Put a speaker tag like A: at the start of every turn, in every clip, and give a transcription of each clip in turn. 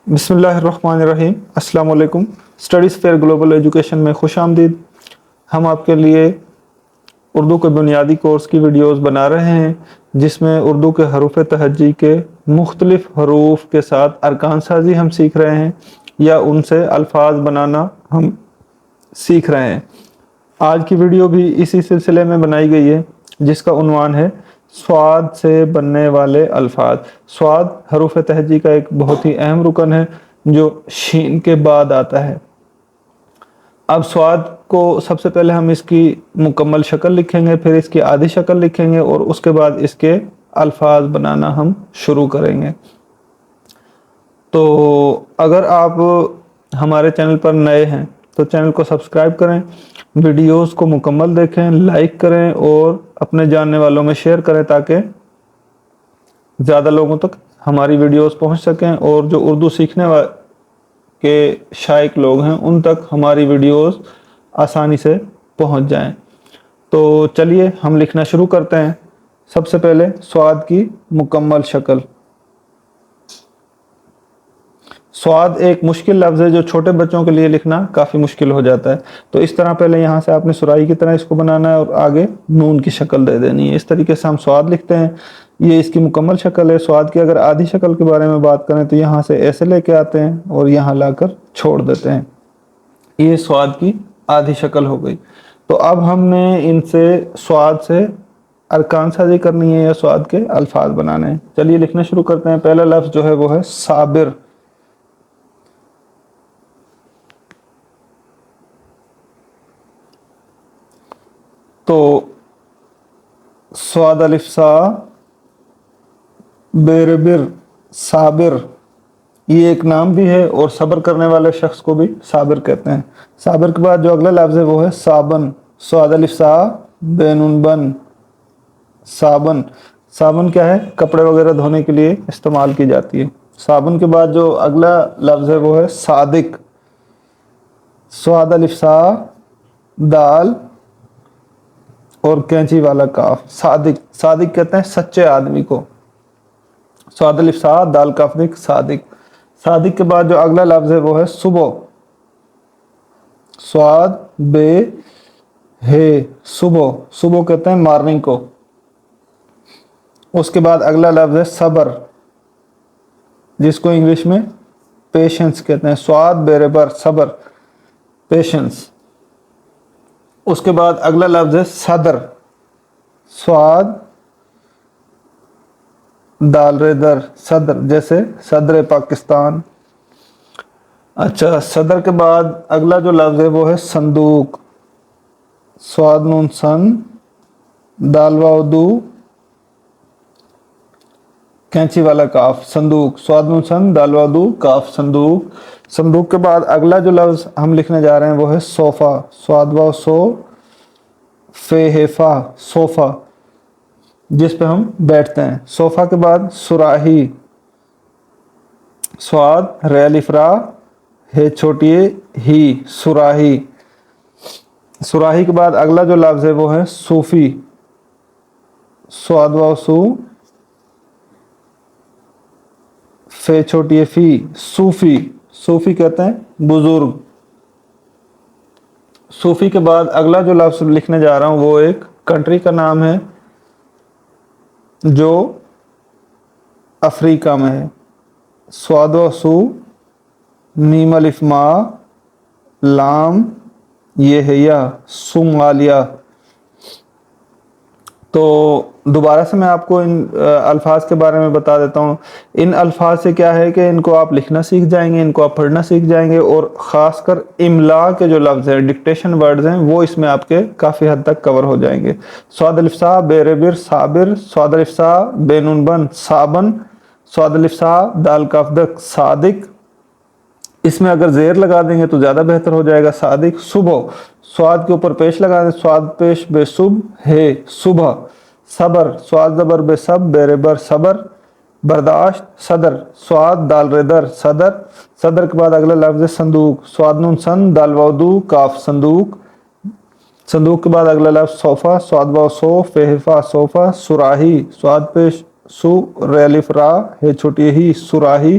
A: बिस्मिल्लाहिर्रहमानिर्रहीम। अस्सलाम वालेकुम। स्टडीज़ फेयर ग्लोबल एजुकेशन में खुश आमदीद। हम आपके लिए उर्दू के बुनियादी कोर्स की वीडियोस बना रहे हैं जिसमें उर्दू के हरूफ तहज्जी के मुख्तलिफ हरूफ के साथ अरकान साजी हम सीख रहे हैं या उनसे अल्फाज बनाना हम सीख रहे हैं। आज की वीडियो भी इसी सिलसिले में बनाई गई है जिसका उन्वान है स्वाद से बनने वाले अल्फाज। स्वाद हरूफ तहज्जी का एक बहुत ही अहम रुकन है जो शीन के बाद आता है। अब स्वाद को सबसे पहले हम इसकी मुकम्मल शक्ल लिखेंगे, फिर इसकी आधी शक्ल लिखेंगे और उसके बाद इसके अल्फाज बनाना हम शुरू करेंगे। तो अगर आप हमारे चैनल पर नए हैं तो चैनल को सब्सक्राइब करें, वीडियोस को मुकम्मल देखें, लाइक करें और अपने जानने वालों में शेयर करें ताकि ज़्यादा लोगों तक हमारी वीडियोस पहुंच सकें और जो उर्दू सीखने के शायक लोग हैं उन तक हमारी वीडियोस आसानी से पहुंच जाएं। तो चलिए हम लिखना शुरू करते हैं। सबसे पहले स्वाद की मुकम्मल शक्ल। स्वाद एक मुश्किल लफ्ज़ है जो छोटे बच्चों के लिए लिखना काफ़ी मुश्किल हो जाता है। तो इस तरह पहले यहाँ से आपने सुराही की तरह इसको बनाना है और आगे नून की शक्ल दे देनी है। इस तरीके से हम स्वाद लिखते हैं। ये इसकी मुकम्मल शक्ल है। स्वाद की अगर आधी शक्ल के बारे में बात करें तो यहाँ से ऐसे लेके आते हैं और यहाँ लाकर छोड़ देते हैं। ये स्वाद की आधी शक्ल हो गई। तो अब हमने इनसे स्वाद से अरकान साजी करनी है या स्वाद के अल्फाज बनाने हैं। चलिए लिखना शुरू करते हैं। पहला लफ्ज़ जो है वो है साबिर। तो स्वाद अलिफ सा बेरबिर साबिर, ये एक नाम भी है और सब्र करने वाले शख्स को भी साबिर कहते हैं। साबिर के बाद जो अगला लफ्ज़ है वो है साबन। स्वाद अलिफ सा बेनुन बन साबन। साबन क्या है? कपड़े वगैरह धोने के लिए इस्तेमाल की जाती है। साबन के बाद जो अगला लफ्ज़ है वो है सादिक। स्वाद अलिफ सा दाल और कैंची वाला काफ सादिक। सादिक कहते हैं सच्चे आदमी को। स्वाद अलिफ सा दाल काफ दिक सादिक। सादिक के बाद जो अगला लफ्ज़ है वो है सुबह। स्वाद बे है सुबह। सुबह कहते हैं मॉर्निंग को। उसके बाद अगला लफ्ज़ है सबर जिसको इंग्लिश में पेशेंस कहते हैं। स्वाद बेरेबर सबर पेशेंस। उसके बाद अगला लफ्ज़ है सदर। स्वाद दाल रेदर सदर जैसे सदर पाकिस्तान। अच्छा, सदर के बाद अगला जो लफ्ज़ है वो है संदूक। स्वाद नून सन दाल वाउदू कैंची वाला काफ संदूक। स्वाद नून सन दाल वाउदू काफ संदूक। संदूक के बाद अगला जो लफ्ज़ हम लिखने जा रहे हैं वो है सोफ़ा। स्वाद वाव सो फेहेफा सोफ़ा जिस पे हम बैठते हैं। सोफ़ा के बाद सुराही। स्वाद रेलिफ्रा है छोटी ही सुराही। सुराही के बाद अगला जो लफ्ज़ है वो है सूफी। स्वाद वाव सू फे छोटी फी सूफी। सूफी कहते हैं बुजुर्ग। सूफी के बाद अगला जो लफ्ज़ लिखने जा रहा हूँ वो एक कंट्री का नाम है जो अफ्रीका में है। स्वाद व सू मीम अलिफ मा लाम ये है या सोमालिया। तो दोबारा से मैं आपको इन अल्फाज के बारे में बता देता हूँ। इन अल्फाज से क्या है कि इनको आप लिखना सीख जाएंगे, इनको आप पढ़ना सीख जाएंगे और ख़ासकर इमला के जो लफ्ज़ हैं डिक्टेशन वर्ड्स हैं वो इसमें आपके काफ़ी हद तक कवर हो जाएंगे। स्वाद अलिफ सा बेरेबिर साबिर। स्वाद अलिफ सा बेनुन बन साबन। स्वाद अलिफ सा दाल काफदक सादिक। इसमें अगर ज़ेर लगा देंगे तो ज़्यादा बेहतर हो जाएगा। सादिक सुबह। स्वाद के ऊपर पेश लगा दें। स्वाद पेश बेसुब है सुबह। सबर। स्वाद जबर बेसब बेरेबर सबर बर्दाश्त सदर। स्वाद दाल रेदर सदर। सदर के बाद अगला लफ्ज़ है संदूक। स्वाद नून सन दाल वाउदू काफ संदूक। संदूक के बाद अगला लफ्ज़ सोफ़ा। स्वाद वाव सो फेहिफा सोफ़ा। सुराही। स्वाद पेश सु रेलिफ रा है छोटी ही सुराही।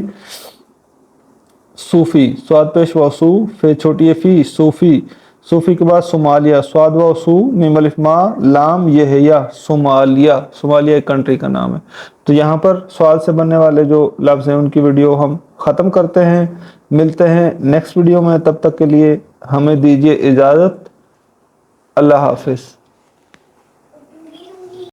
A: सूफी, स्वाद पेश व सू, फे छोटी फी, सूफी। सूफी के बाद सोमालिया, स्वाद व सू, मीम अलिफ मा, लाम ये है या, सोमालिया। सोमालिया एक कंट्री का नाम है। तो यहाँ पर स्वाद से बनने वाले जो लफ्ज़ हैं उनकी वीडियो हम ख़त्म करते हैं। मिलते हैं नेक्स्ट वीडियो में, तब तक के लिए हमें दीजिए इजाज़त। अल्लाह हाफिज़।